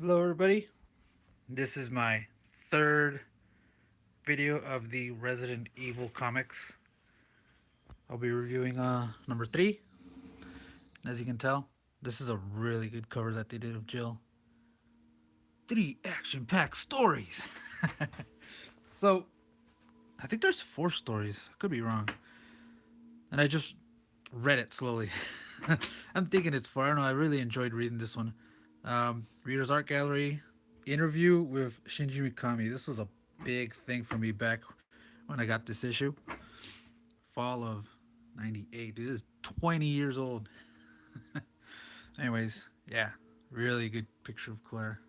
Hello, everybody. This is my third video of the Resident Evil comics. I'll be reviewing number three. And as you can tell, this is a really good cover that they did of Jill. Three action-packed stories. So I think there's four stories. I could be wrong. And I just read it slowly. I'm thinking it's four. I don't know. I really enjoyed reading this one. Reader's Art Gallery interview with Shinji Mikami. This was a big thing for me back when I got this issue. Fall of 98. Dude, this is 20 years old. Anyways, yeah, really good picture of Claire.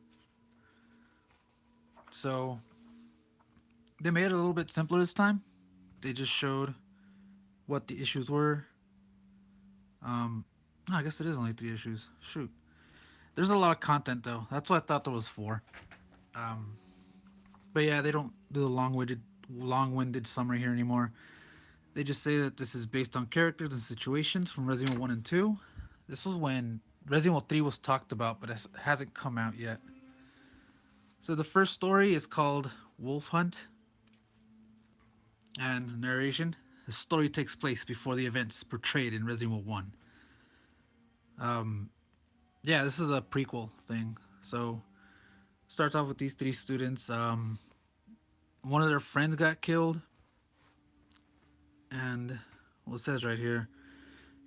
So they made it a little bit simpler this time. They just showed what the issues were. No, I guess it is only three issues. Shoot. There's a lot of content though. That's what I thought there was four. But yeah, they don't do the long-winded summary here anymore. They just say that this is based on characters and situations from Resident Evil 1 and 2. This was when Resident Evil 3 was talked about, but it hasn't come out yet. So the first story is called Wolf Hunt, and narration. The story takes place before the events portrayed in Resident Evil 1. Yeah, this is a prequel thing. So starts off with these three students. One of their friends got killed, and well, it says right here,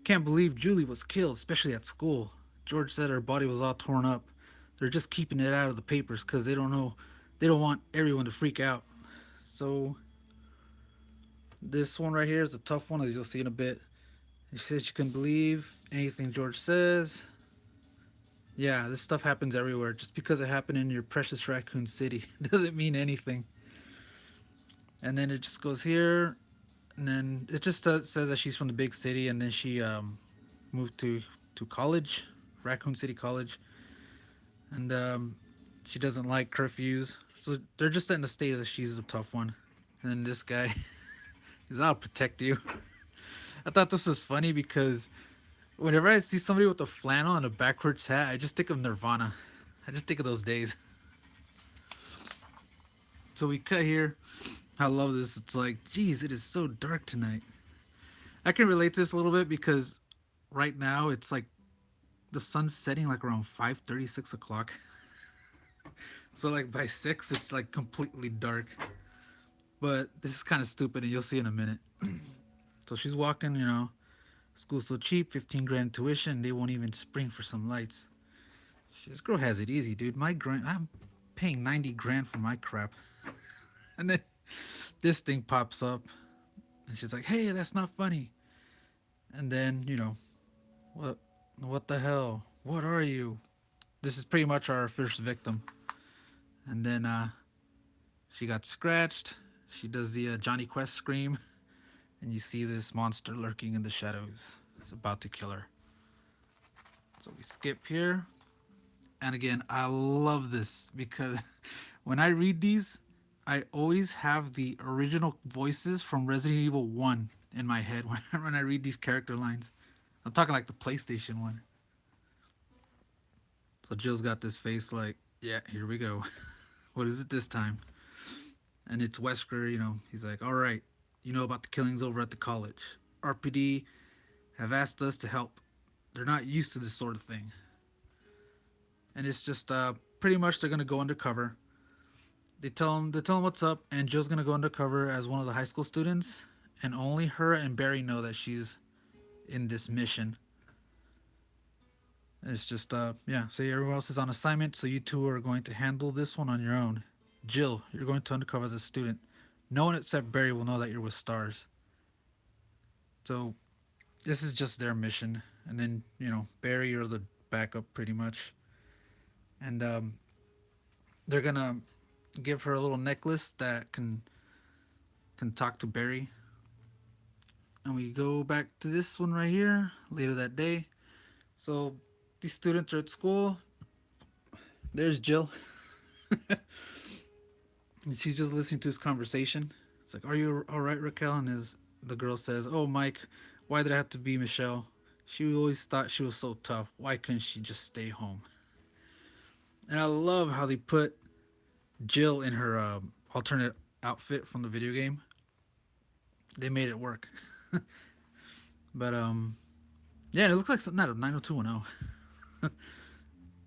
can't believe Julie was killed, especially at school. George said her body was all torn up. They're just keeping it out of the papers because they don't want everyone to freak out. So this one right here is a tough one, as you'll see in a bit. She says she couldn't believe anything George says. Yeah, this stuff happens everywhere. Just because it happened in your precious Raccoon City doesn't mean anything. And then it just goes here, and then it just says that she's from the big city, and then she moved to college, Raccoon City College, and she doesn't like curfews. So they're just setting the stage that she's a tough one. And then this guy, he's, I'll protect you. I thought this was funny because whenever I see somebody with a flannel and a backwards hat, I just think of Nirvana. I just think of those days. So we cut here. I love this. It's like, geez, it is so dark tonight. I can relate to this a little bit because right now it's like the sun's setting like around 5:30, 6 o'clock. So like by 6, it's like completely dark. But this is kind of stupid, and you'll see in a minute. So she's walking, school's so cheap, 15 grand tuition, they won't even spring for some lights. This girl has it easy, dude. I'm paying 90 grand for my crap. And then this thing pops up, and she's like, hey, that's not funny. And then, what, what the hell? What are you? This is pretty much our first victim. And then she got scratched. She does the Johnny Quest scream, and you see this monster lurking in the shadows. It's about to kill her. So we skip here. And again, I love this because when I read these, I always have the original voices from Resident Evil 1 in my head when I read these character lines. I'm talking like the PlayStation one. So Jill's got this face like, yeah, here we go. What is it this time? And it's Wesker, he's like, all right, you know about the killings over at the college. RPD have asked us to help. They're not used to this sort of thing. And it's just pretty much they're gonna go undercover. They tell him what's up, and Jill's gonna go undercover as one of the high school students, and only her and Barry know that she's in this mission. And it's just yeah. So everyone else is on assignment, so you two are going to handle this one on your own. Jill, you're going to undercover as a student. No one except Barry will know that you're with Stars. So this is just their mission, and then Barry, you're the backup pretty much, and they're gonna give her a little necklace that can talk to Barry. And we go back to this one right here later that day. So these students are at school. There's Jill. And she's just listening to his conversation. It's like, "Are you all right, Raquel?" And the girl says, "Oh, Mike, why did it have to be Michelle? She always thought she was so tough. Why couldn't she just stay home?" And I love how they put Jill in her alternate outfit from the video game. They made it work. But yeah, it looks like something out of 90210.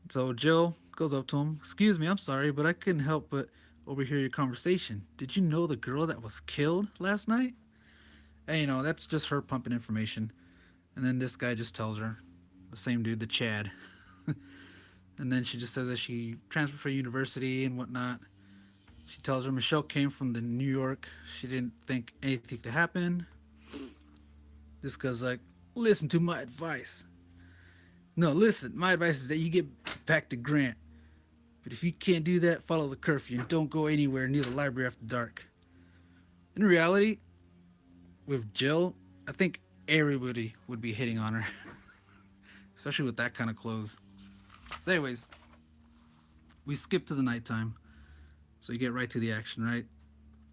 So Jill goes up to him. Excuse me, I'm sorry, but I couldn't help but overhear your conversation. Did you know the girl that was killed last night? And that's just her pumping information. And then this guy just tells her, the same dude, the Chad. And then she just says that she transferred for university and whatnot. She tells her Michelle came from the New York. She didn't think anything could happen. This guy's like, listen to my advice. No, listen, my advice is that you get back to Grant. But if you can't do that, follow the curfew and don't go anywhere near the library after dark. In reality, with Jill, I think everybody would be hitting on her, especially with that kind of clothes. So, anyways, we skip to the nighttime, so you get right to the action, right?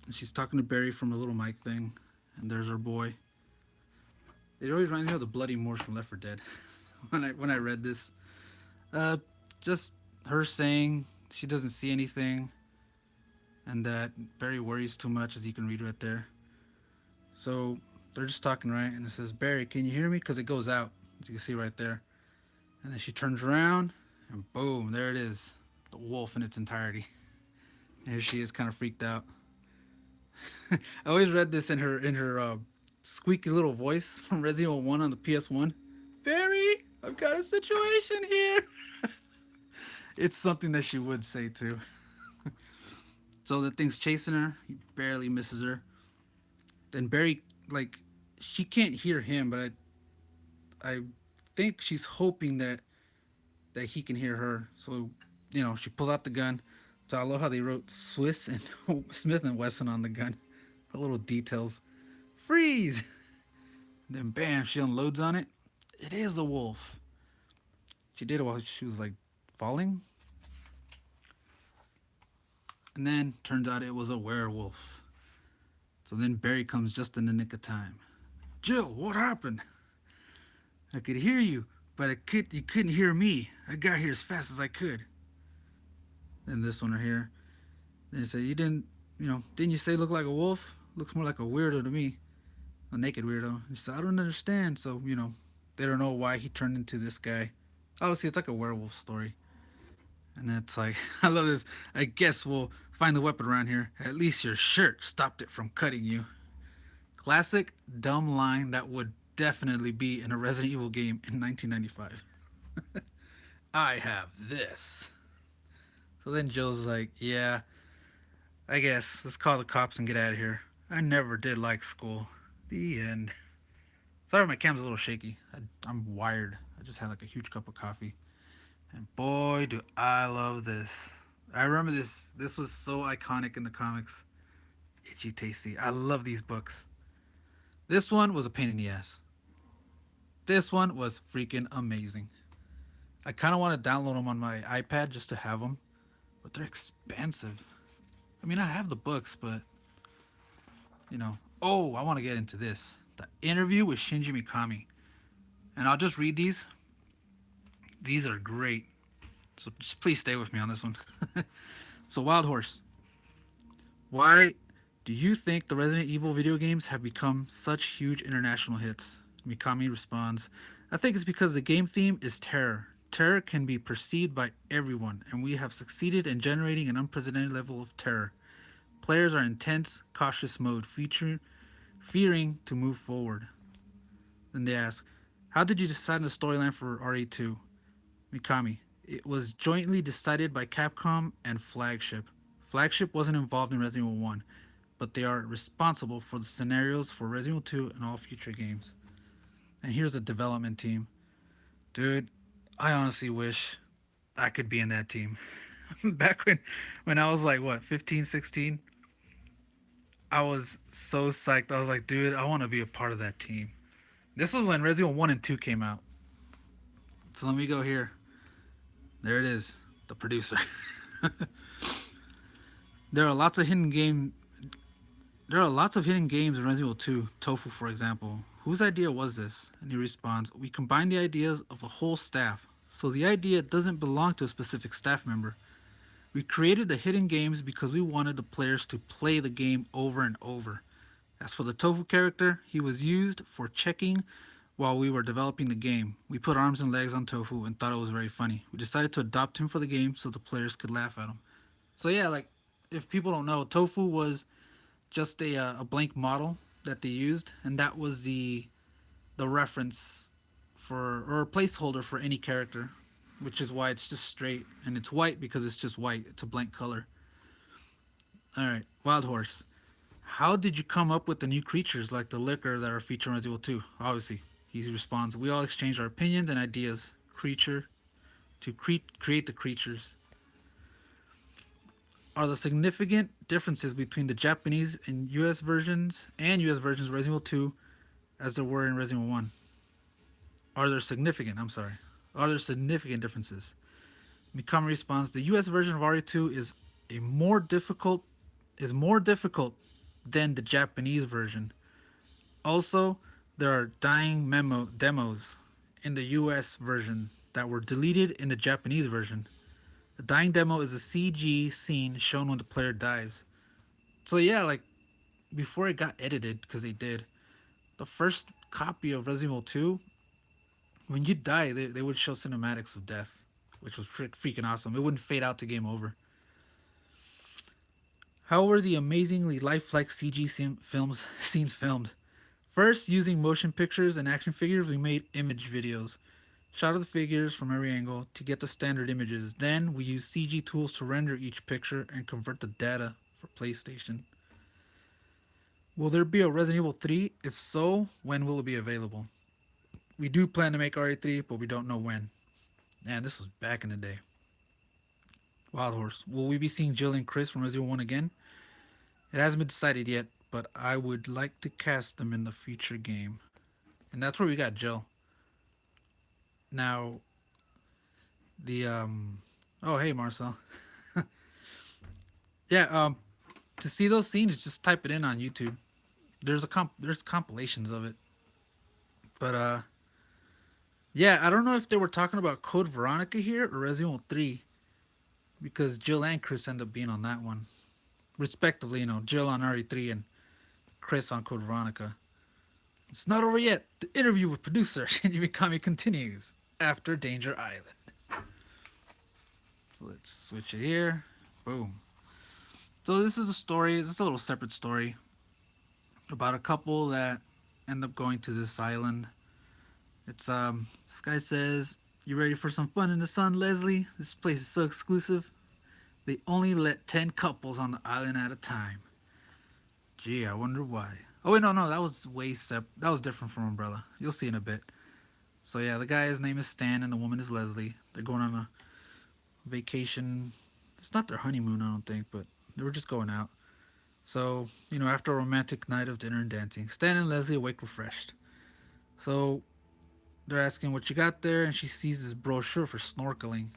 And she's talking to Barry from a little mic thing, and there's her boy. It always reminds me of the Bloody Moors from Left 4 Dead. when I read this, uh, just her saying she doesn't see anything, and that Barry worries too much, as you can read right there. So they're just talking, right? And it says, Barry, can you hear me? Because it goes out, as you can see right there. And then she turns around, and boom, there it is, the wolf in its entirety. And here she is, kind of freaked out. I always read this in her squeaky little voice from Resident Evil 1 on the PS1. Barry, I've got a situation here. It's something that she would say too. So the thing's chasing her. He barely misses her. Then Barry, like, she can't hear him, but I think she's hoping that he can hear her. So, she pulls out the gun. So I love how they wrote Swiss and Smith and Wesson on the gun. The little details. Freeze! Then bam, she unloads on it. It is a wolf. She did it while she was like falling. And then turns out it was a werewolf. So then Barry comes just in the nick of time. Jill, what happened? I could hear you, but you couldn't hear me. I got here as fast as I could. Then this one right here. Then it said, didn't you say it looked like a wolf? Looks more like a weirdo to me. A naked weirdo. And she said, I don't understand. So, they don't know why he turned into this guy. Obviously, it's like a werewolf story. And it's like, I love this. I guess we'll find the weapon around here. At least your shirt stopped it from cutting you. Classic dumb line that would definitely be in a Resident Evil game in 1995. I have this. So then Jill's like, yeah, I guess. Let's call the cops and get out of here. I never did like school. The end. Sorry, my cam's a little shaky. I'm wired. I just had like a huge cup of coffee. And boy, do I love this. I remember this. This was so iconic in the comics. Itchy Tasty. I love these books. This one was a pain in the ass. This one was freaking amazing. I kind of want to download them on my iPad just to have them, but they're expensive. I mean, I have the books, but Oh, I want to get into this. The interview with Shinji Mikami. And I'll just read these. These are great. So just please stay with me on this one. So, Wild Horse. Why do you think the Resident Evil video games have become such huge international hits? Mikami responds, I think it's because the game theme is terror. Terror can be perceived by everyone, and we have succeeded in generating an unprecedented level of terror. Players are in tense, cautious mode, fearing to move forward. Then they ask, how did you decide on the storyline for RE2? Mikami, it was jointly decided by Capcom and Flagship. Flagship wasn't involved in Resident Evil 1, but they are responsible for the scenarios for Resident Evil 2 and all future games. And here's the development team. Dude, I honestly wish I could be in that team. Back when I was like, what, 15, 16? I was so psyched. I was like, dude, I want to be a part of that team. This was when Resident Evil 1 and 2 came out. So let me go here. There it is, the producer. there are lots of hidden game. There are lots of hidden games in Resident Evil 2. Tofu, for example. Whose idea was this? And he responds, we combine the ideas of the whole staff. So the idea doesn't belong to a specific staff member. We created the hidden games because we wanted the players to play the game over and over. As for the Tofu character, he was used for checking while we were developing the game. We put arms and legs on Tofu and thought it was very funny. We decided to adopt him for the game so the players could laugh at him. So yeah, like if people don't know, Tofu was just a blank model that they used, and that was the reference for or a placeholder for any character, which is why it's just straight and it's white because it's just white. It's a blank color. All right, Wild Horse. How did you come up with the new creatures like the liquor that are featured in Resident Evil 2? Obviously, he responds, we all exchanged our opinions and ideas. Creature to create the creatures. Are the significant differences between the Japanese and US versions of Resident Evil 2 as there were in Resident Evil 1? Are there significant? I'm sorry. Are there significant differences? Mikami responds, the US version of RE2 a more difficult more difficult than the Japanese version. Also, there are dying memo demos in the US version that were deleted in the Japanese version. The dying demo is a CG scene shown when the player dies. So yeah, like before it got edited, because they did, the first copy of Resident Evil 2, when you die, they would show cinematics of death, which was freaking awesome. It wouldn't fade out to game over. How were the amazingly lifelike CG films scenes filmed? First, using motion pictures and action figures, we made image videos. Shot of the figures from every angle to get the standard images. Then we used CG tools to render each picture and convert the data for PlayStation. Will there be a Resident Evil 3? If so, when will it be available? We do plan to make RE3, but we don't know when. Man, this was back in the day. Wild Horse. Will we be seeing Jill and Chris from Resident Evil 1 again? It hasn't been decided yet, but I would like to cast them in the future game. And that's where we got Jill. Now, the oh hey Marcel. Yeah, to see those scenes, just type it in on YouTube. There's compilations of it. But yeah, I don't know if they were talking about Code Veronica here or Resident Evil 3 because Jill and Chris end up being on that one. Respectively, Jill on RE3 and Chris on Code Veronica. It's not over yet. The interview with producer Shinji Mikami continues after Danger Island. So let's switch it here. Boom. So this is a story. This is a little separate story about a couple that end up going to this island. It's this guy says, "You ready for some fun in the sun, Leslie? This place is so exclusive. They only let 10 couples on the island at a time. Gee, I wonder why." Oh wait, no, that was that was different from Umbrella. You'll see in a bit. So yeah, the guy's name is Stan and the woman is Leslie. They're going on a vacation. It's not their honeymoon, I don't think, but they were just going out. So, after a romantic night of dinner and dancing, Stan and Leslie awake refreshed. So they're asking what you got there, and she sees this brochure for snorkeling.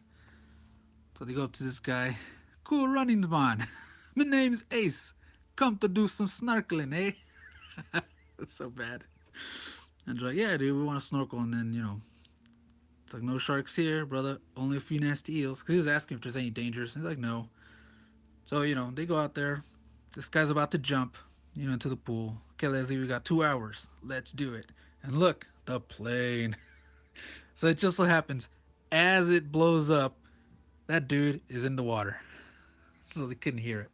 So they go up to this guy. "Cool runnings, man. My name's Ace. Come to do some snorkeling, eh?" That's so bad. And they're like, "Yeah, dude, we want to snorkel." And then, it's like, "No sharks here, brother. Only a few nasty eels." Because he was asking if there's any dangers. And he's like, "No." So, they go out there. This guy's about to jump, into the pool. "Okay, Leslie, we got 2 hours. Let's do it." And look, the plane. So it just so happens, as it blows up, that dude is in the water. So they couldn't hear it.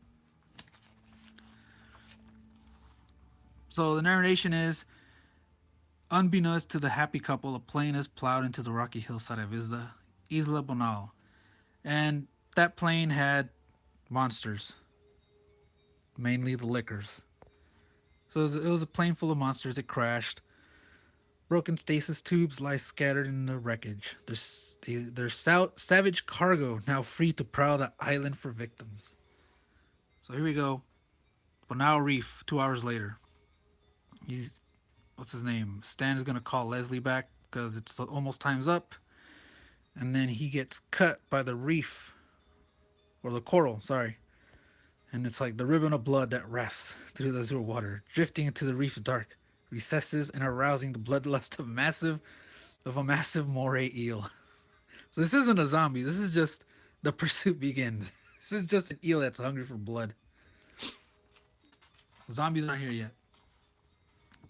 So the narration is, unbeknownst to the happy couple, a plane is plowed into the rocky hillside of Isla Bonal. And that plane had monsters, mainly the lickers. So it was a plane full of monsters. It crashed. Broken stasis tubes lie scattered in the wreckage. There's savage cargo now free to prowl the island for victims. So here we go. Bonal Reef, 2 hours later. What's his name? Stan is going to call Leslie back because it's almost time's up. And then he gets cut by the reef, or the coral, sorry. And it's like the ribbon of blood that rafts through the azure water, drifting into the reef's dark recesses and arousing the bloodlust of a massive moray eel. So this isn't a zombie. This is just the pursuit begins. This is just an eel that's hungry for blood. Zombies aren't here yet.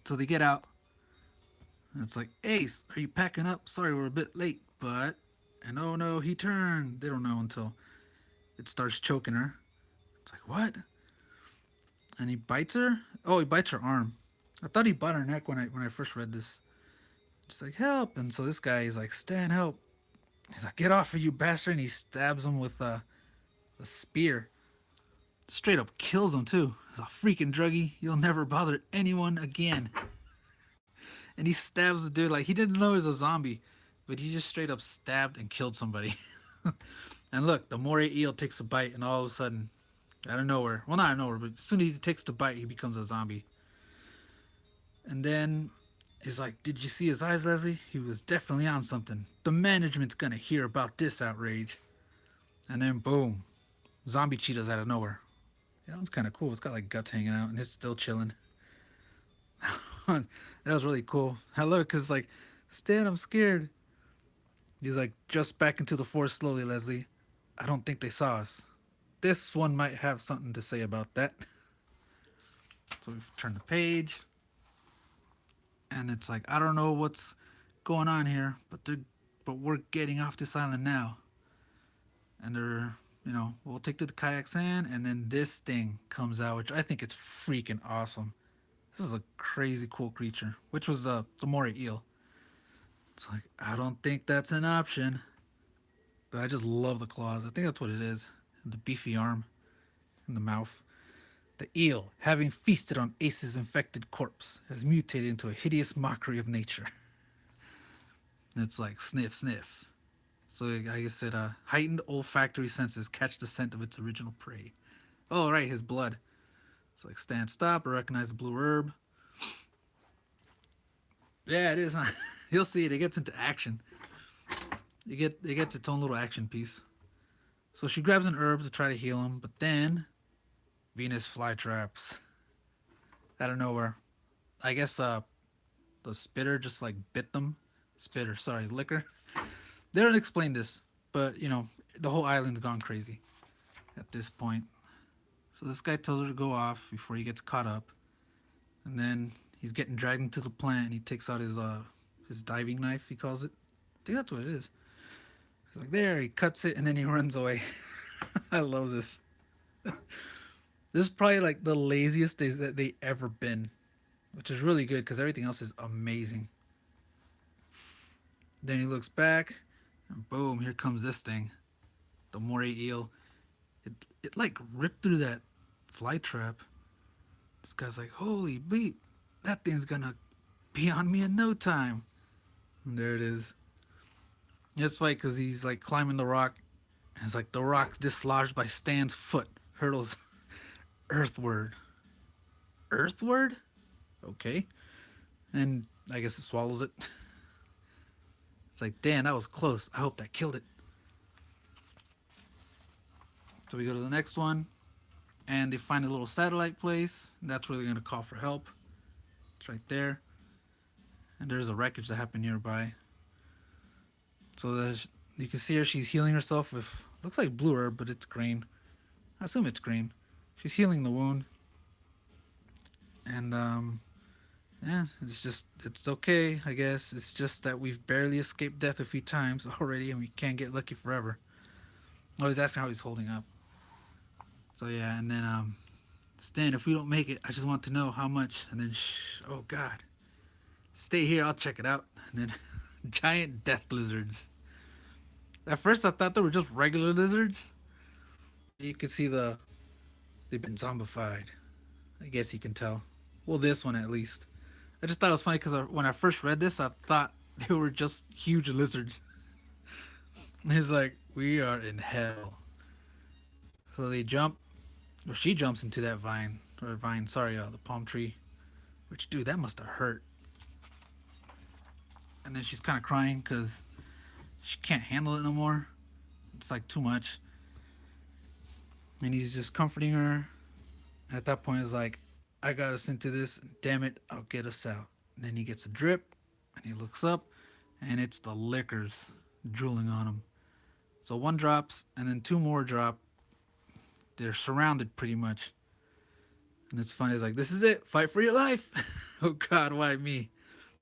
So they get out, and it's like, Ace, are you packing up? Sorry, we're a bit late, but. And oh no, he turned. They don't know until it starts choking her. It's like, what? And he bites her? Oh, he bites her arm. I thought he bit her neck when I first read this. She's like, help. And so this guy is like, Stan, help. He's like, get off of you, bastard. And he stabs him with a spear. Straight up kills him, too. He's a freaking druggie. You'll never bother anyone again. And he stabs the dude like he didn't know he was a zombie, but he just straight up stabbed and killed somebody. And look, the moray eel takes a bite, and all of a sudden, out of nowhere, well, not out of nowhere, but as soon as he takes the bite, he becomes a zombie. And then he's like, did you see his eyes, Leslie? He was definitely on something. The management's gonna hear about this outrage. And then boom, zombie cheetahs out of nowhere. Yeah, that one's kind of cool. It's got like guts hanging out, and it's still chilling. That was really cool. I love it because like, Stan, I'm scared. He's like, just back into the forest slowly, Leslie. I don't think they saw us. This one might have something to say about that. So we've turned the page, and it's like, I don't know what's going on here, but we're getting off this island now. And they're, we'll take the kayaks in, and then this thing comes out, which I think it's freaking awesome. This is a crazy cool creature, which was the moray eel. It's like, I don't think that's an option. But I just love the claws. I think that's what it is. The beefy arm and the mouth. The eel, having feasted on Ace's infected corpse, has mutated into a hideous mockery of nature. And it's like sniff, sniff. So I guess it heightened olfactory senses catch the scent of its original prey. Oh, right, his blood. It's like stand stop or recognize the blue herb. Yeah, it is. Huh? You'll see it. It gets into action. It gets its own little action piece. So she grabs an herb to try to heal him, but then Venus flytraps out of nowhere. I guess the spitter just like bit them. Spitter, sorry, liquor. They don't explain this, but the whole island's gone crazy at this point. So this guy tells her to go off before he gets caught up, and then he's getting dragged into the plant. And he takes out his diving knife, he calls it. I think that's what it is. He's like, there, he cuts it, and then he runs away. I love this. This is probably like the laziest days that they ever been, which is really good because everything else is amazing. Then he looks back, and boom, here comes this thing, the moray eel. It like ripped through that fly trap. This guy's like, holy bleep, that thing's gonna be on me in no time. And there it is. It's funny because he's like climbing the rock, and it's like the rock dislodged by Stan's foot hurtles earthward. Earthward? Okay. And I guess it swallows it. It's like, damn, that was close. I hope that killed it. So we go to the next one, and they find a little satellite place. And that's where they're going to call for help. It's right there. And there's a wreckage that happened nearby. So you can see her. She's healing herself with, looks like blue herb, but it's green. I assume it's green. She's healing the wound. And, yeah, it's okay, I guess. It's just that we've barely escaped death a few times already, and we can't get lucky forever. I was asking how he's holding up. So, yeah, and then, Stan, if we don't make it, I just want to know how much. And then, oh, God. Stay here, I'll check it out. And then, giant death lizards. At first, I thought they were just regular lizards. You can see they've been zombified. I guess you can tell. Well, this one at least. I just thought it was funny because when I first read this, I thought they were just huge lizards. He's like, we are in hell. So they jump, or she jumps into that vine, sorry, the palm tree. Which, dude, that must have hurt. And then she's kind of crying because she can't handle it no more. It's like too much. And he's just comforting her. At that point, he's like, I got us into this. Damn it, I'll get us out. And then he gets a drip, and he looks up, and it's the lickers drooling on him. So one drops, and then two more drop. They're surrounded pretty much. And it's funny. It's like, this is it. Fight for your life. Oh, God, why me?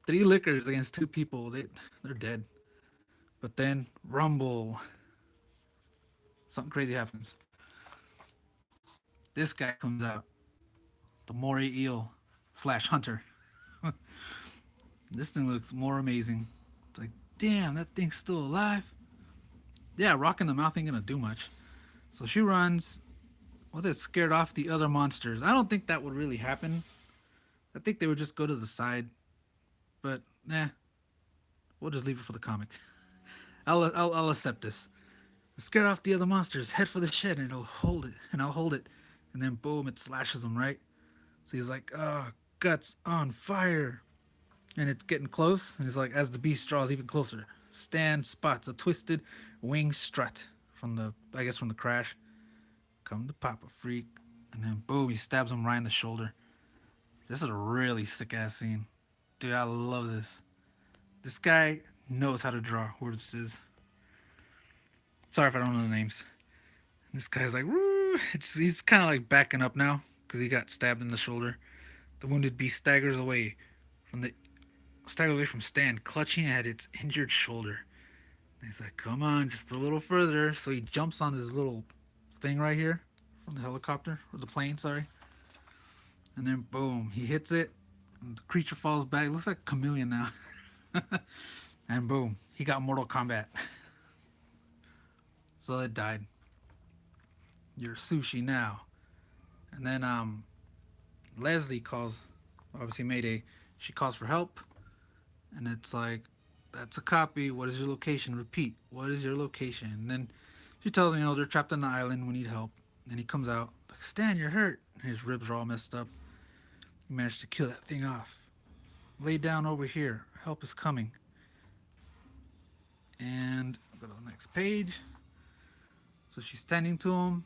Three lickers against two people. They're dead. But then, rumble. Something crazy happens. This guy comes out. The Moray Eel slash Hunter. This thing looks more amazing. It's like, damn, that thing's still alive. Yeah, rocking the mouth ain't gonna do much. So she runs. Was it scared off the other monsters? I don't think that would really happen. I think they would just go to the side. But nah, we'll just leave it for the comic. I'll accept this. Scare off the other monsters. Head for the shed, and it'll hold it, and I'll hold it. And then boom, it slashes him right. So he's like, oh, guts on fire. And it's getting close. And he's like, as the beast draws even closer, Stan spots a twisted wing strut from the crash. Come to Papa Freak. And then boom, he stabs him right in the shoulder. This is a really sick ass scene. Dude, I love this. This guy knows how to draw. Where this is. Sorry if I don't know the names. This guy's like, woo! He's kind of like backing up now because he got stabbed in the shoulder. The wounded beast from the staggers away from Stan, clutching at its injured shoulder. And he's like, come on, just a little further. So he jumps on this little thing right here from the helicopter or the plane, sorry. And then boom, he hits it. And the creature falls back. It looks like a chameleon now. And boom, he got Mortal Kombat. So it died. You're sushi now. And then Leslie calls, obviously Mayday. She calls for help. And it's like, that's a copy. What is your location? Repeat. What is your location? And then she tells me, they're trapped on the island. We need help. And he comes out. Like, Stan, you're hurt. And his ribs are all messed up. He managed to kill that thing off. Lay down over here. Help is coming. And I'll go to the next page. So she's standing to him.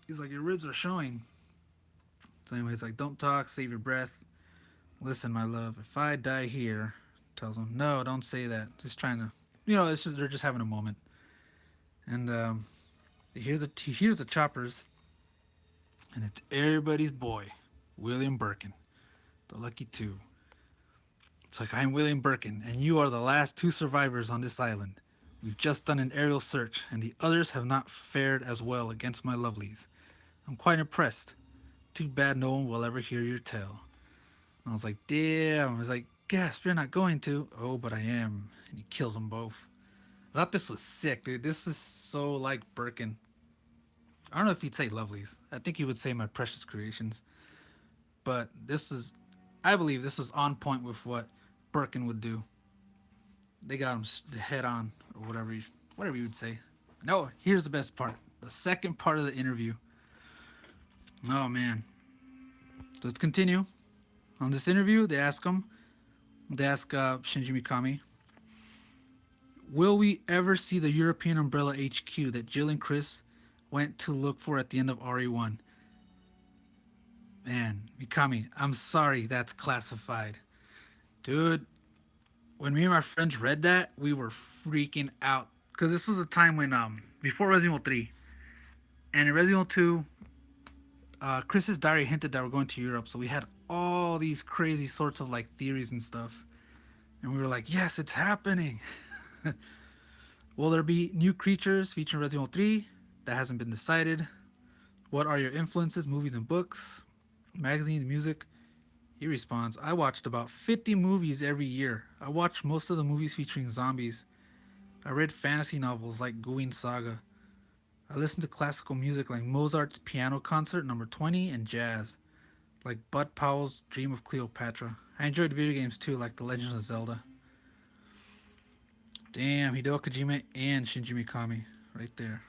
He's like, your ribs are showing. So anyway, he's like, don't talk, save your breath. Listen, my love, if I die here, tells him, no, don't say that. Just trying to, they're just having a moment. And he hears the choppers, and it's everybody's boy, William Birkin, the lucky two. It's like, I'm William Birkin, and you are the last two survivors on this island. We've just done an aerial search, and the others have not fared as well against my lovelies. I'm quite impressed. Too bad no one will ever hear your tale. And I was like, damn. I was like, gasp, you're not going to. Oh, but I am. And he kills them both. I thought this was sick, dude. This is so like Birkin. I don't know if he'd say lovelies. I think he would say my precious creations. But I believe this is on point with what Birkin would do. They got him head on, or whatever you would say. No, here's the best part. The second part of the interview. Oh, man. So let's continue. On this interview, they ask Shinji Mikami, will we ever see the European Umbrella HQ that Jill and Chris went to look for at the end of RE1? Man, Mikami, I'm sorry that's classified. Dude, when me and my friends read that, we were freaking out. Because this was a time when, before Resident Evil 3, and in Resident Evil 2, Chris's diary hinted that we're going to Europe, so we had all these crazy sorts of like theories and stuff. And we were like, yes, it's happening. Will there be new creatures featuring Resident Evil 3? That hasn't been decided. What are your influences, movies and books? Magazines, music? He responds, I watched about 50 movies every year. I watched most of the movies featuring zombies. I read fantasy novels like Guin Saga. I listened to classical music like Mozart's Piano Concert No. 20 and jazz, like Bud Powell's Dream of Cleopatra. I enjoyed video games too, like The Legend of Zelda. Damn, Hideo Kojima and Shinji Mikami, right there.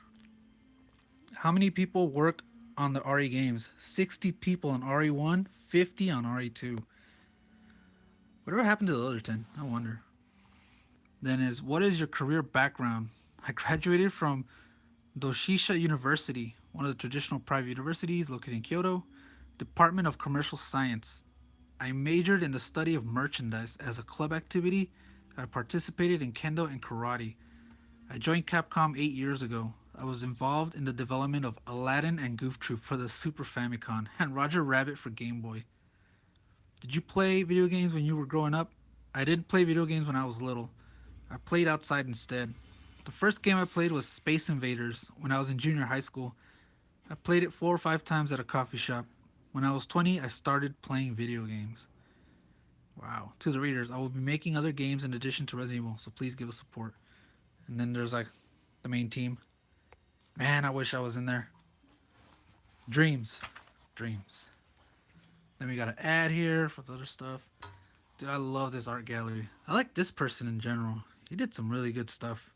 How many people work on the RE games? 60 people on RE1, 50 on RE2. Whatever happened to the other 10? I wonder. Then what is your career background? I graduated from Doshisha University, one of the traditional private universities located in Kyoto, Department of Commercial Science. I majored in the study of merchandise. As a club activity, I participated in kendo and karate. I joined Capcom 8 years ago. I was involved in the development of Aladdin and Goof Troop for the Super Famicom and Roger Rabbit for Game Boy. Did you play video games when you were growing up? I didn't play video games when I was little. I played outside instead. The first game I played was Space Invaders when I was in junior high school. I played it 4 or 5 times at a coffee shop. When I was 20, I started playing video games. Wow. To the readers, I will be making other games in addition to Resident Evil, so please give us support. And then there's like the main team. Man, I wish I was in there. Dreams. Dreams. Then we got an ad here for the other stuff. Dude, I love this art gallery. I like this person in general. He did some really good stuff.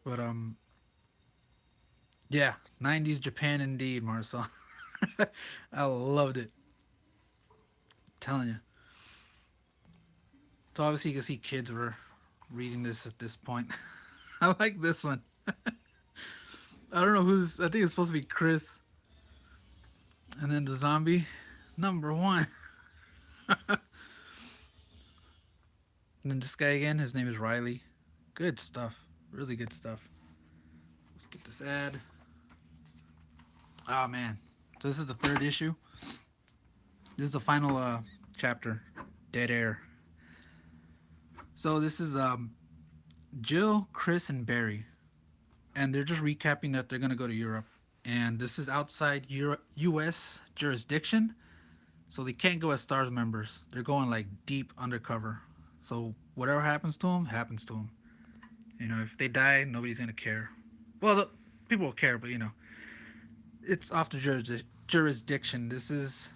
But yeah, 90s Japan indeed, Marcel. I loved it. I'm telling you. So obviously you can see kids were reading this at this point. I like this one. I don't know who's. I think it's supposed to be Chris. And then the zombie, number one. And then this guy again. His name is Riley. Good stuff. Really good stuff. Let's get this ad. Oh man. So this is the third issue. This is the final chapter. Dead Air. So this is Jill, Chris, and Barry, and they're just recapping that they're gonna go to Europe, and this is outside U.S. jurisdiction, so they can't go as STARS members. They're going like deep undercover. So whatever happens to them, happens to them. You know, if they die, nobody's gonna care. Well, people will care, but you know, it's off the jurisdiction. This is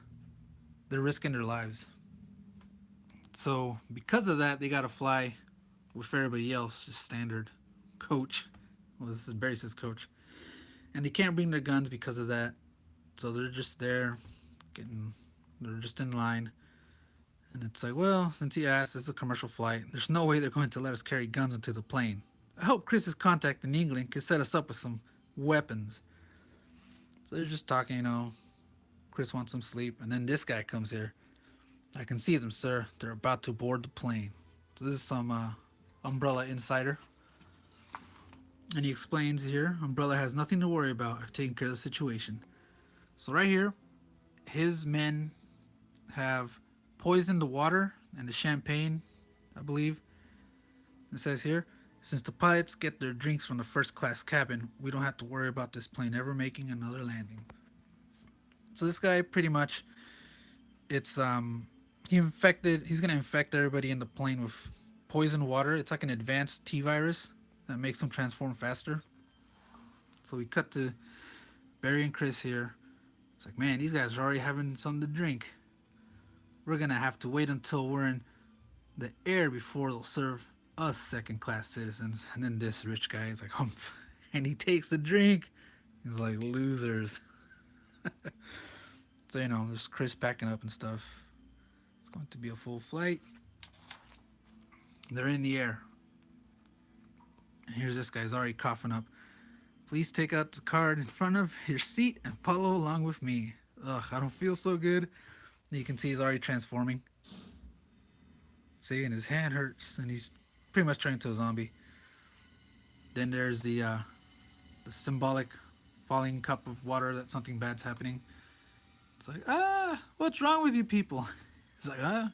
they're risking their lives. So because of that, they gotta fly with everybody else, just standard coach. Well, this is Barry says coach, and they can't bring their guns because of that. So they're just there, getting. They're just in line, and it's like, well, since he asked, it's a commercial flight. There's no way they're going to let us carry guns into the plane. I hope Chris's contact in England can set us up with some weapons. So they're just talking, you know. Chris wants some sleep, and then this guy comes here. I can see them, sir. They're about to board the plane. So this is some Umbrella insider. And he explains here, Umbrella has nothing to worry about. I've taken care of the situation. So right here, his men have poisoned the water and the champagne, I believe. It says here, since the pilots get their drinks from the first class cabin, we don't have to worry about this plane ever making another landing. So this guy pretty much, it's he's gonna infect everybody in the plane with poison water. It's like an advanced T virus that makes them transform faster. So we cut to Barry and Chris here. It's like, man, these guys are already having something to drink. We're gonna have to wait until we're in the air before they'll serve us second class citizens. And then this rich guy is like, humph. And he takes the drink. He's like, losers. So, you know, there's Chris packing up and stuff. It's going to be a full flight. They're in the air. And here's this guy. He's already coughing up. Please take out the card in front of your seat and follow along with me. Ugh, I don't feel so good. You can see he's already transforming. See, and his hand hurts, and he's pretty much turned into a zombie. Then there's the symbolic falling cup of water that something bad's happening. It's like, what's wrong with you people? He's like,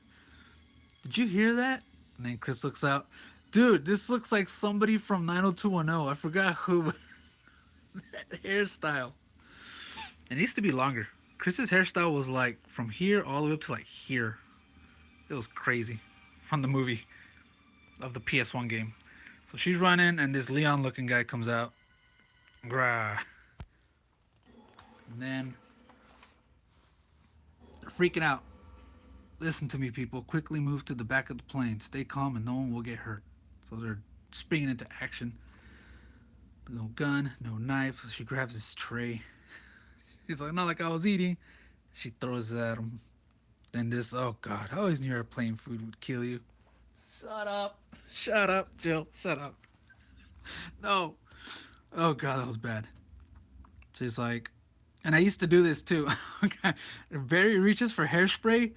did you hear that? And then Chris looks out. Dude, this looks like somebody from 90210. I forgot who. That hairstyle. It needs to be longer. Chris's hairstyle was like from here all the way up to like here. It was crazy. From the movie of the PS1 game. So she's running and this Leon looking guy comes out. Grah. And then they're freaking out. Listen to me, people. Quickly move to the back of the plane. Stay calm and no one will get hurt. So they're springing into action. No gun, no knife. So she grabs this tray. She's like, not like I was eating. She throws it at him. Then this, oh God, I always knew airplane food would kill you. Shut up. Shut up, Jill. Shut up. No. Oh God, that was bad. She's like, and I used to do this too. Barry reaches for hairspray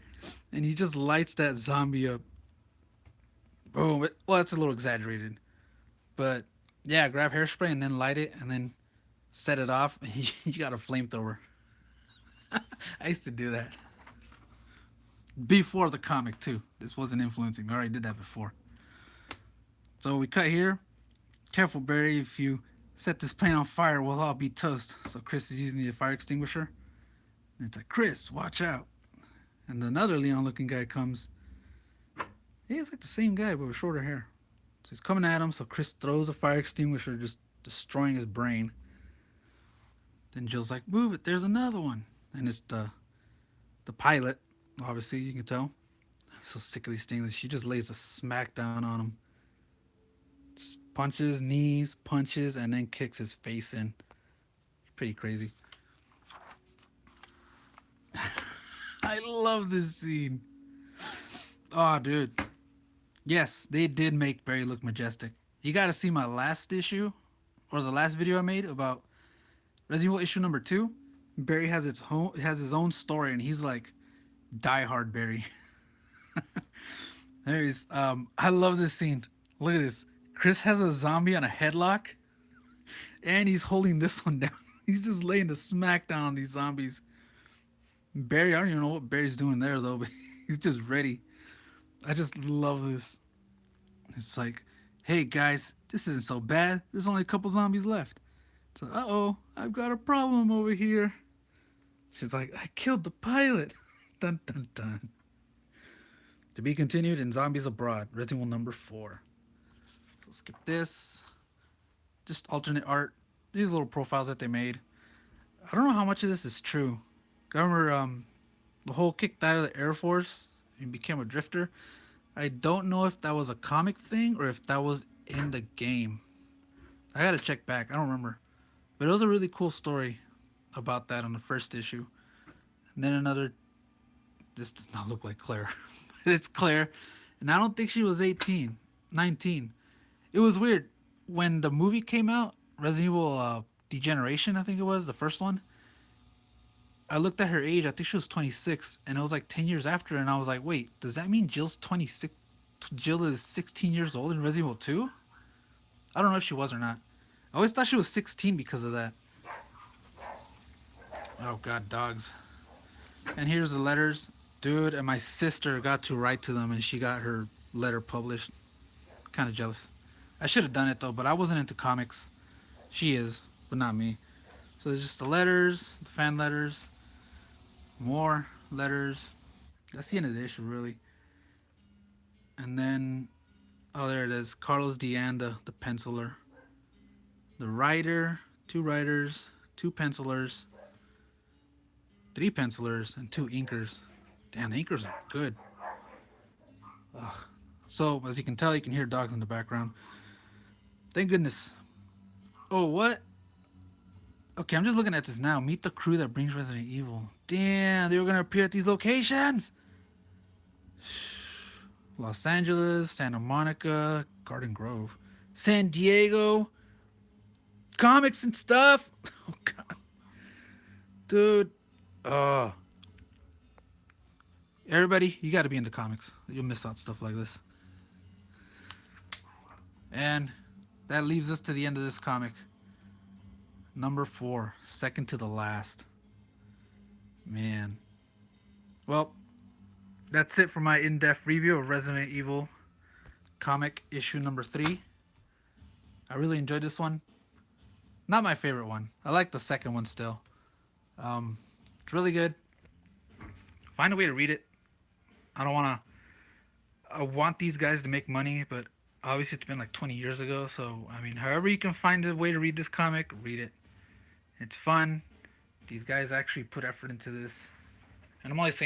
and he just lights that zombie up. Boom. Well, that's a little exaggerated. But Yeah, grab hairspray and then light it and then set it off. You got a flamethrower. I used to do that before the comic too. This wasn't influencing me. I already did that before. So we cut here. Careful, Barry. If you set this plane on fire, we'll all be toast. So Chris is using the fire extinguisher. And it's like, Chris, watch out. And another Leon-looking guy comes. He's like the same guy, but with shorter hair. So he's coming at him. So Chris throws a fire extinguisher, just destroying his brain. Then Jill's like, move it. There's another one. And it's the pilot. Obviously, you can tell. I'm so sick of these things. She just lays a smackdown on him. Just punches, knees, punches, and then kicks his face in. Pretty crazy. I love this scene. Oh, dude. Yes, they did make Barry look majestic. You got to see my last issue, or the last video I made about Resident Evil issue number 2. Barry has his own story, and he's like Die Hard Barry. Anyways, I love this scene. Look at this. Chris has a zombie on a headlock, and he's holding this one down. He's just laying the smack down on these zombies. Barry, I don't even know what Barry's doing there though, but he's just ready. I just love this. It's like, hey guys, this isn't so bad. There's only a couple zombies left. So, uh-oh, I've got a problem over here. She's like, I killed the pilot. Dun dun dun. To be continued in Zombies Abroad, Resident Evil number 4. So skip this. Just alternate art. These little profiles that they made. I don't know how much of this is true. I remember the whole kicked out of the Air Force and became a drifter. I don't know if that was a comic thing or if that was in the game. I gotta check back. I don't remember. But it was a really cool story about that on the first issue. And then another. This does not look like Claire. It's Claire. And I don't think she was 18, 19. It was weird. When the movie came out, Resident Evil Degeneration, I think it was, the first one. I looked at her age. I think she was 26. And it was like 10 years after. And I was like, wait, does that mean Jill's 26? Jill is 16 years old in Resident Evil 2? I don't know if she was or not. I always thought she was 16 because of that. Oh, God, dogs. And here's the letters. Dude, and my sister got to write to them and she got her letter published. Kind of jealous. I should have done it though, but I wasn't into comics. She is, but not me. So it's just the letters, the fan letters, more letters. That's the end of the issue, really. And then, oh, there it is. Carlos Deanda, the penciler. The writer, two writers, two pencilers, three pencilers, and two inkers. Damn, the inkers are good. Ugh. So, as you can tell, you can hear dogs in the background. Thank goodness. Oh, what? Okay, I'm just looking at this now. Meet the crew that brings Resident Evil. Damn, they were going to appear at these locations. Los Angeles, Santa Monica, Garden Grove, San Diego. Comics and stuff. Oh, God. Dude. Oh. Everybody, you got to be into comics. You'll miss out stuff like this. And that leaves us to the end of this comic. Number 4, second to the last. Man. Well, that's it for my in-depth review of Resident Evil comic issue number 3. I really enjoyed this one. Not my favorite one. I like the second one still. It's really good. Find a way to read it. I want these guys to make money, but obviously it's been like 20 years ago. So, I mean, however you can find a way to read this comic, read it. It's fun. These guys actually put effort into this. And I'm only saying